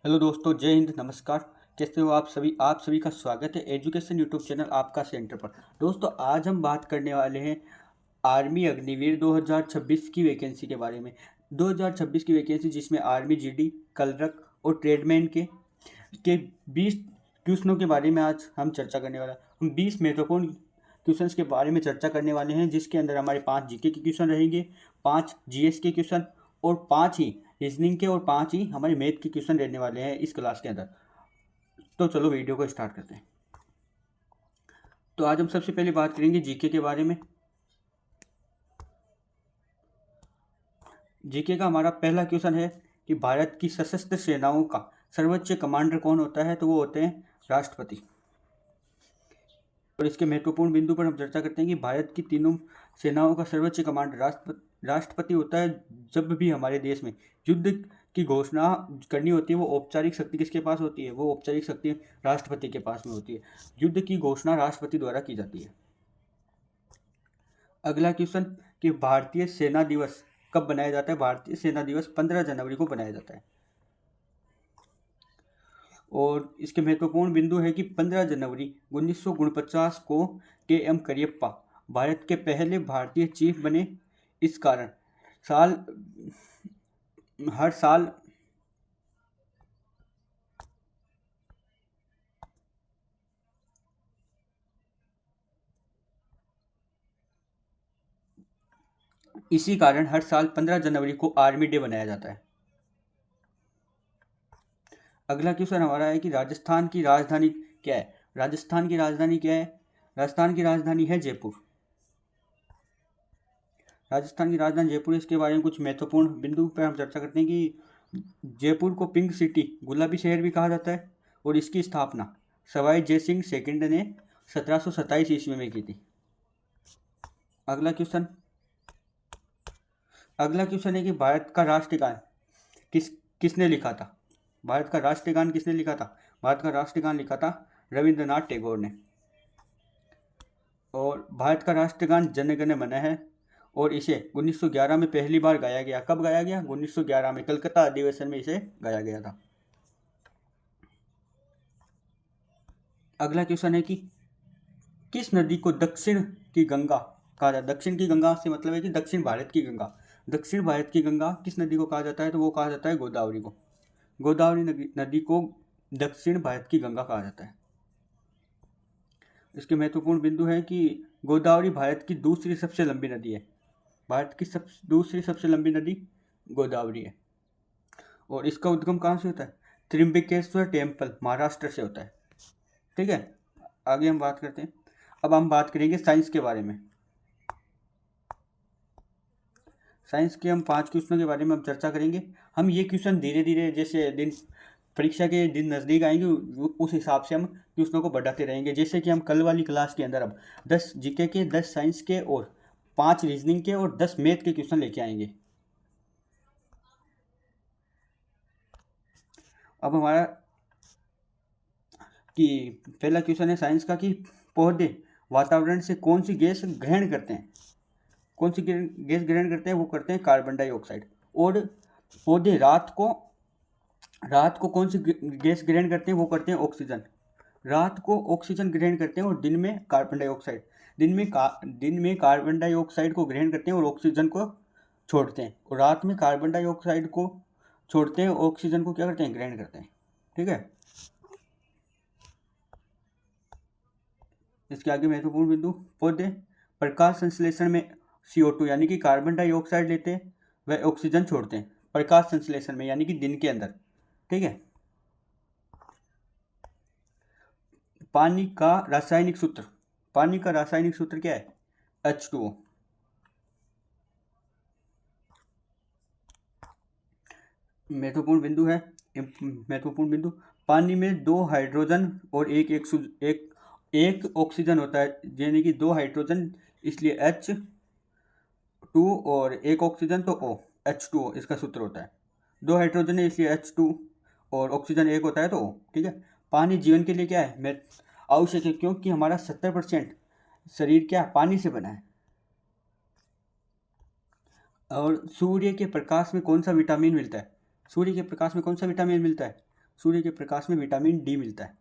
Hello दोस्तों, जय हिंद, नमस्कार। कैसे हो आप सभी का स्वागत है एजुकेशन यूट्यूब चैनल आपका सेंटर पर। दोस्तों, आज हम बात करने वाले हैं आर्मी अग्निवीर 2026 की वैकेंसी के बारे में। 2026 की वैकेंसी जिसमें आर्मी जीडी, क्लर्क और ट्रेडमैन के 20 क्वेश्चनों के बारे में आज हम चर्चा करने वाला। हम 20 महत्वपूर्ण क्वेश्चंस के बारे में चर्चा करने वाले हैं, जिसके अंदर हमारे 5 जीके के क्वेश्चन रहेंगे, 5 जीएस के क्वेश्चन और 5 ही रीजनिंग के और 5 ही हमारे मैथ के क्वेश्चन रहने वाले हैं इस क्लास के अंदर। तो चलो वीडियो को स्टार्ट करते हैं। तो आज हम सबसे पहले बात करेंगे जीके के बारे में। जीके का हमारा पहला क्वेश्चन है कि भारत की सशस्त्र सेनाओं का सर्वोच्च कमांडर कौन होता है? तो वो होते हैं राष्ट्रपति। और इसके महत्वपूर्ण बिंदु पर हम चर्चा करते हैं कि भारत की तीनों सेनाओं का सर्वोच्च कमांडर राष्ट्रपति होता है। जब भी हमारे देश में युद्ध की घोषणा करनी होती है, वो औपचारिक शक्ति किसके पास होती है? वो औपचारिक शक्ति राष्ट्रपति के पास में होती है। युद्ध की घोषणा राष्ट्रपति द्वारा की जाती है। अगला क्वेश्चन कि भारतीय सेना दिवस कब बनाया जाता है? भारतीय सेना दिवस 15 जनवरी को बनाया जाता है। और इसके महत्वपूर्ण बिंदु है कि 15 जनवरी 1949 को के एम करियप्पा भारत के पहले भारतीय चीफ बने। इस कारण हर साल इसी कारण हर साल 15 जनवरी को आर्मी डे बनाया जाता है। अगला क्वेश्चन हमारा है कि राजस्थान की राजधानी क्या है? राजस्थान की राजधानी क्या है? राजस्थान की राजधानी है जयपुर। राजस्थान की राजधानी जयपुर। इसके बारे में कुछ महत्वपूर्ण बिंदु पर हम चर्चा करते हैं कि जयपुर को पिंक सिटी, गुलाबी शहर भी कहा जाता है। और इसकी स्थापना सवाई जय सिंह सेकंड ने 1727 ईस्वी में की थी। अगला क्वेश्चन है कि भारत का राष्ट्रगान किसने लिखा था? भारत का राष्ट्रगान किसने लिखा था? भारत का राष्ट्रगान लिखा था रविंद्रनाथ टैगोर ने। और भारत का राष्ट्रगान जन गण मन है। और इसे 1911 में पहली बार गाया गया। कब गाया गया? 1911 में कलकत्ता अधिवेशन में इसे गाया गया था। अगला क्वेश्चन है कि किस नदी को दक्षिण की गंगा कहा जाता है? दक्षिण की गंगा से मतलब है कि दक्षिण भारत की गंगा। दक्षिण भारत की गंगा किस नदी को कहा जाता है? तो वो कहा जाता है गोदावरी को। गोदावरी नदी को दक्षिण भारत की गंगा कहा जाता है। इसके महत्वपूर्ण बिंदु है कि गोदावरी भारत की दूसरी सबसे लंबी नदी है। भारत की दूसरी सबसे लंबी नदी गोदावरी है। और इसका उद्गम कहाँ से होता है? त्रिम्बकेश्वर टेम्पल महाराष्ट्र से होता है। ठीक है, आगे हम बात करते हैं। अब हम बात करेंगे साइंस के बारे में। साइंस के हम 5 क्वेश्चनों के बारे में हम चर्चा करेंगे। हम ये क्वेश्चन धीरे धीरे जैसे परीक्षा के दिन नज़दीक आएंगे उस हिसाब से हम क्वेश्चनों को बढ़ाते रहेंगे। जैसे कि हम कल वाली क्लास के अंदर अब 10 जीके के, 10 साइंस के और 5 रीजनिंग के और 10 मैथ के क्वेश्चन लेके आएंगे। अब हमारा कि पहला क्वेश्चन है साइंस का कि पौधे वातावरण से कौन सी गैस ग्रहण करते हैं? कौन सी गैस ग्रहण करते हैं? वो करते हैं कार्बन डाइऑक्साइड। और पौधे रात को कौन सी गैस ग्रहण करते हैं? वो करते हैं ऑक्सीजन। रात को ऑक्सीजन ग्रहण करते हैं और दिन में कार्बन डाइऑक्साइड। दिन में कार्बन डाइऑक्साइड को ग्रहण करते हैं और ऑक्सीजन को छोड़ते हैं। और रात में कार्बन डाइऑक्साइड को छोड़ते हैं, ऑक्सीजन को क्या करते हैं? ग्रहण करते हैं। ठीक है, इसके आगे महत्वपूर्ण बिंदु, पौधे प्रकाश संश्लेषण में CO2 यानी कि कार्बन डाइऑक्साइड लेते हैं, वह ऑक्सीजन छोड़ते हैं प्रकाश संश्लेषण में यानी कि दिन के अंदर। ठीक है, पानी का रासायनिक सूत्र क्या है? H2O। महत्वपूर्ण बिंदु, पानी में 2 हाइड्रोजन और एक ऑक्सीजन होता है, यानी कि 2 हाइड्रोजन, इसलिए H2 और एक ऑक्सीजन तो O, H2O इसका सूत्र होता है। 2 हाइड्रोजन है इसलिए H2 और ऑक्सीजन एक होता है तो O। ठीक है, पानी जीवन के लिए क्या है? आवश्यक है, क्योंकि हमारा 70% शरीर क्या पानी से बना है। और सूर्य के प्रकाश में कौन सा विटामिन मिलता है? सूर्य के प्रकाश में कौन सा विटामिन मिलता है? सूर्य के प्रकाश में विटामिन डी मिलता है।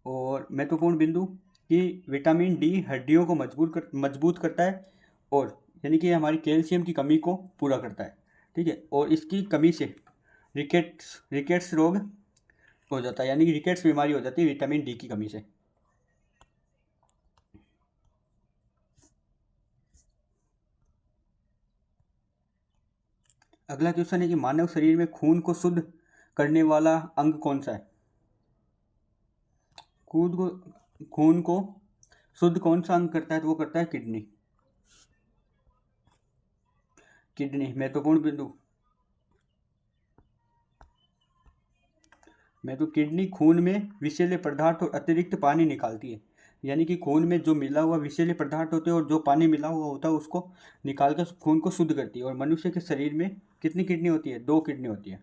और महत्वपूर्ण बिंदु कि विटामिन डी हड्डियों को मजबूत करता है, और यानी कि हमारी कैल्शियम की कमी को पूरा करता है। ठीक है, और इसकी कमी से रिकेट्स रोग हो जाता है, यानी कि रिकेट्स बीमारी हो जाती है विटामिन डी की कमी से। अगला क्वेश्चन है कि मानव शरीर में खून को शुद्ध करने वाला अंग कौन सा है? खून को शुद्ध कौन सा अंग करता है? तो वो करता है किडनी। महत्वपूर्ण बिंदु किडनी खून में विषैले पदार्थ और अतिरिक्त पानी निकालती है, यानी कि खून में जो मिला हुआ विषैले पदार्थ होते हैं और जो पानी मिला हुआ होता है उसको निकाल कर खून को शुद्ध करती है। और मनुष्य के शरीर में कितनी किडनी होती है? 2 किडनी होती है।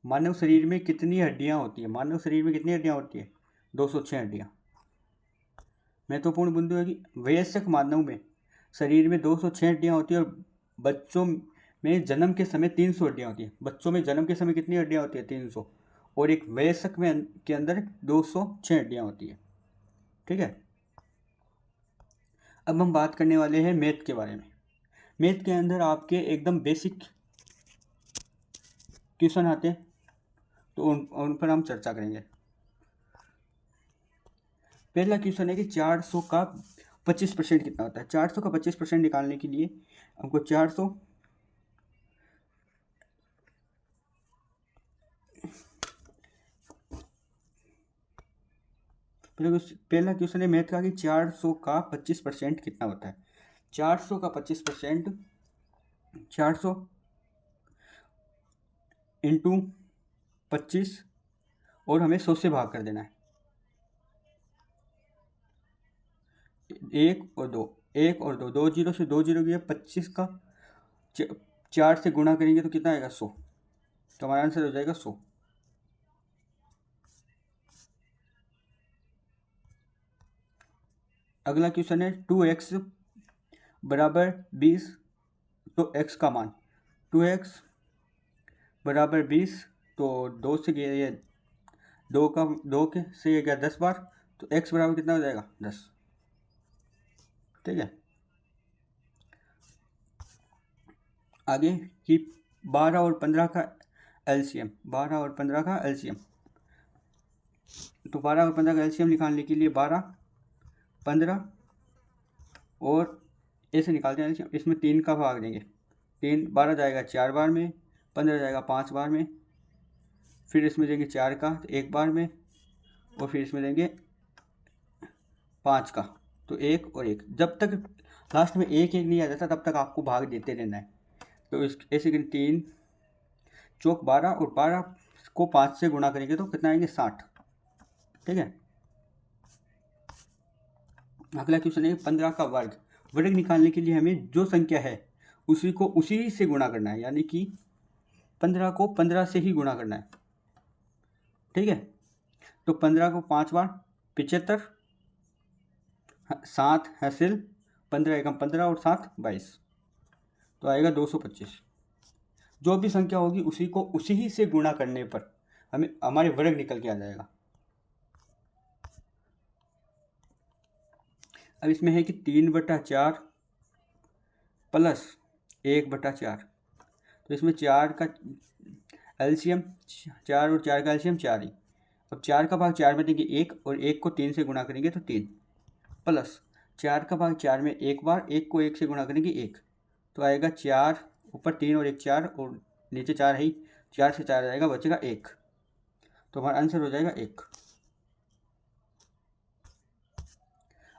मानव शरीर में कितनी हड्डियां होती है? 206 हड्डियां। महत्वपूर्ण बिंदु है कि वयस्क मानव में शरीर में 206 हड्डियां होती है, और बच्चों में जन्म के समय 300 हड्डियां होती है। बच्चों में जन्म के समय कितनी हड्डियां होती है? 300। और एक वयस्क में के अंदर 206 हड्डियां होती है। ठीक है, अब हम बात करने वाले हैं मैथ के बारे में। मैथ के अंदर आपके एकदम बेसिक क्वेश्चन आते हैं, तो उन पर हम चर्चा करेंगे। पहला क्वेश्चन है कि 400 का 25% कितना होता है? 400 का 25% निकालने के लिए हमको 400 पहला क्वेश्चन है मैथ का कि 400 का 25% कितना होता है? 400 का 25% 400 इंटू 25, और हमें 100 से भाग कर देना है। 1 और 2, 1 और 2, 2 जीरो से 2 जीरो गया। 25 का 4 से गुणा करेंगे तो कितना आएगा? 100। तो हमारा आंसर हो जाएगा 100। अगला क्वेश्चन है 2x बराबर 20, तो x का मान 2x बराबर 20, तो 2 से गया ये 2 के से ये गया 10 बार, तो x बराबर कितना हो जाएगा? 10। ठीक है, आगे कि 12 और 15 का एलसीएम। 12 और 15 का एलसीएम, तो 12 और 15 का एलसीएम निकालने के लिए 12, 15 और ऐसे निकालते हैं। इसमें 3 का भाग देंगे। 12 जाएगा 4 बार में, 15 जाएगा 5 बार में, फिर इसमें देंगे 4 का 1 बार में, और फिर इसमें देंगे 5 का, तो 1 और 1। जब तक लास्ट में 1 नहीं आ जाता तब तक आपको भाग देते रहना है। तो इस ऐसे 3 चौक 12, और 12 को 5 से गुणा करेंगे तो कितना आएंगे? 60। ठीक है, अगला क्वेश्चन है 15 का वर्ग निकालने के लिए हमें जो संख्या है उसी को उसी से गुणा करना है, यानी कि 15 को 15 से ही गुणा करना है। ठीक है, तो 15 को 5 बार 75, 7 हासिल, 15 एकम 15 और 7 22, तो आएगा 225। जो भी संख्या होगी उसी को उसी ही से गुणा करने पर हमें हमारे वर्ग निकल के आ जाएगा। अब इसमें है कि 3/4 प्लस 1/4, तो इसमें 4 का एलसीएम 4 और 4 का एलसीएम 4 ही। अब 4 का भाग 4 में देंगे 1, और 1 को 3 से गुणा करेंगे तो 3, प्लस 4 का भाग 4 में 1 बार, 1 को 1 से गुणा करेंगे 1, तो आएगा 4, ऊपर 3 और 1 4, और नीचे 4 है ही, 4 से 4 आएगा, बचेगा 1, तो हमारा आंसर हो जाएगा 1।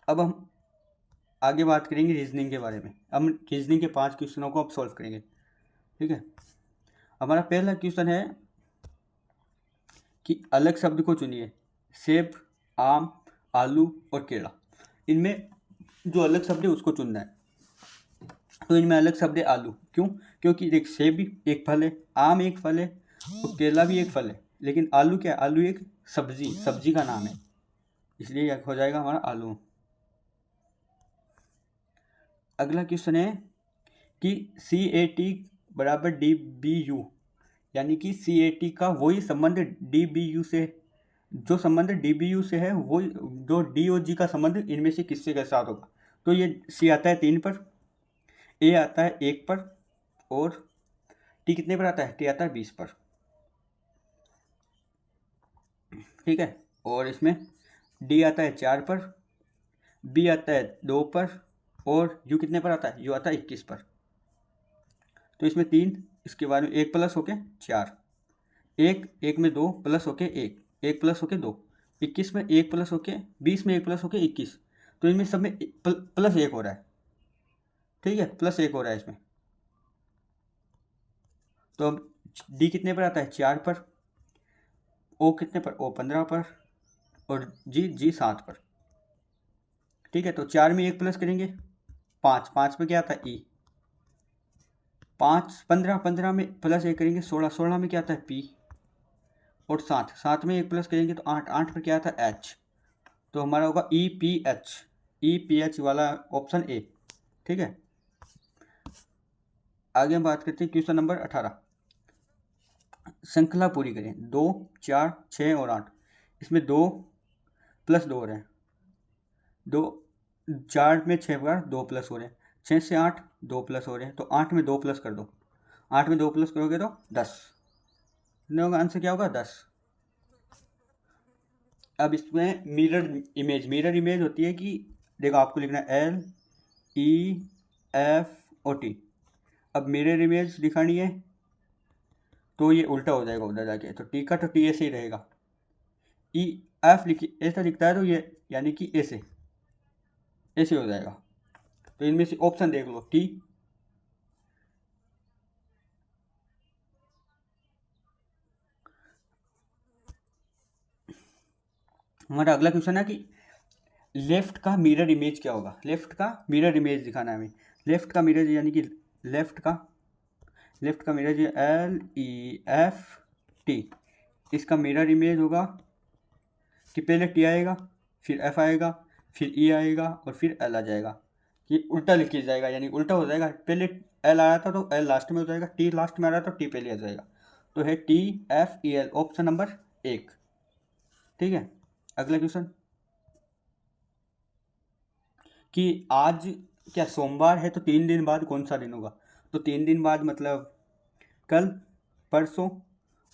अब हम आगे बात करेंगे रीजनिंग के बारे में। हम रीजनिंग के 5 क्वेश्चनों को अब सॉल्व करेंगे। ठीक है, हमारा पहला क्वेश्चन है कि अलग शब्द को चुनिए। सेब, आम, आलू और केला, इनमें जो अलग शब्द है उसको चुनना है। तो इनमें अलग शब्द है आलू। क्यों? क्योंकि देख, सेब भी एक फल है, आम एक फल है, और केला भी एक फल है, लेकिन आलू क्या है? आलू एक सब्जी का नाम है, इसलिए हो जाएगा हमारा आलू। अगला क्वेश्चन है कि CAT बराबर DBU, यानी कि CAT का वही संबंध DBU से, जो संबंध DBU से है वही जो DOG का संबंध इनमें से किससे के साथ होगा। तो ये C आता है 3 पर, A आता है 1 पर, और T कितने पर आता है, T आता है 20 पर। ठीक है, और इसमें D आता है 4 पर, B आता है 2 पर, और U कितने पर आता है, U आता है 21 पर। तो इसमें 3, इसके बाद में 1 प्लस होके 4, 1 में 2 प्लस होके 1 प्लस होके 2, 21 में 1 प्लस होके 20 में 1 प्लस होके 21। तो इनमें सब में प्लस 1 हो रहा है। ठीक है, प्लस 1 हो रहा है इसमें। तो अब D कितने पर आता है, 4 पर, O कितने पर, O 15 पर, और G 7 पर। ठीक है, तो 4 में 1 प्लस करेंगे 5, 5 पे क्या आता है, E, 5 15 में प्लस 1 करेंगे 16, 16 में क्या आता है, P, और 7 में 1 प्लस करेंगे तो 8 पर क्या आता है, H। तो हमारा होगा EPH वाला ऑप्शन A। ठीक है, आगे हम बात करते हैं क्वेश्चन नंबर 18। श्रृंखला पूरी करें, 2 4 6 और 8। इसमें 2 प्लस 2 हो रहे हैं, 2 4 में 6 बार 2 प्लस हो रहे हैं, 6 से 8 2 प्लस हो रहे हैं, तो 8 में 2 प्लस कर दो, 8 में 2 प्लस करोगे तो 10, कितने होगा आंसर, क्या होगा, 10। अब इसमें मिरर इमेज होती है कि देखो आपको लिखना है LEFOT। अब मिरर इमेज दिखानी है तो ये उल्टा हो जाएगा उधर जाके, तो टी का तो टी ऐसे ही रहेगा, EF ऐसा लिखता है तो ये यानी कि ऐसे हो जाएगा। तो इनमें से ऑप्शन देख लो, टी, हमारा अगला क्वेश्चन है कि लेफ्ट का मिरर इमेज क्या होगा। लेफ्ट का मिरर इमेज दिखाना है हमें। लेफ्ट का मिरर यानी कि लेफ्ट का मिरर LEFT, इसका मिरर इमेज होगा कि पहले T आएगा, फिर F आएगा, फिर E आएगा, और फिर L आ जाएगा। ये उल्टा लिख जाएगा, यानी उल्टा हो जाएगा, पहले L आया था तो L लास्ट में हो जाएगा, T लास्ट में आ रहा था तो T पहले आ जाएगा। तो है TFEL, ऑप्शन नंबर 1। ठीक है, अगला क्वेश्चन कि आज क्या सोमवार है, तो 3 दिन बाद कौन सा दिन होगा। तो 3 दिन बाद मतलब कल, परसों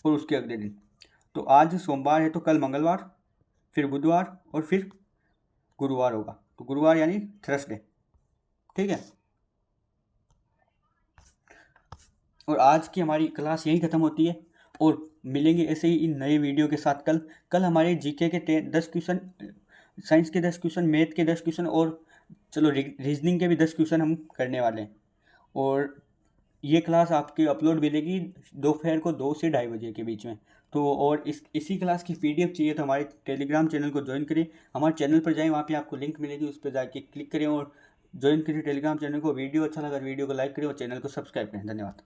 और उसके अगले दिन। तो आज सोमवार है तो कल मंगलवार, फिर बुधवार और फिर गुरुवार होगा। तो गुरुवार यानी थर्सडे। ठीक है, और आज की हमारी क्लास यहीं ख़त्म होती है, और मिलेंगे ऐसे ही इन नए वीडियो के साथ कल हमारे जीके के 10 क्वेश्चन, साइंस के 10 क्वेश्चन, मैथ के 10 क्वेश्चन, और चलो रीजनिंग के भी 10 क्वेश्चन हम करने वाले हैं। और ये क्लास आपकी अपलोड मिलेगी दोपहर को 2 से 2:30 बजे के बीच में। तो और इसी क्लास की PDF चाहिए तो हमारे टेलीग्राम चैनल को ज्वाइन करें। हमारे चैनल पर जाएं, वहाँ पे आपको लिंक मिलेगी, उस पर जाके क्लिक करें और ज्वाइन करें टेलीग्राम चैनल को। वीडियो अच्छा लगा वीडियो को लाइक करें और चैनल को सब्सक्राइब करें। धन्यवाद।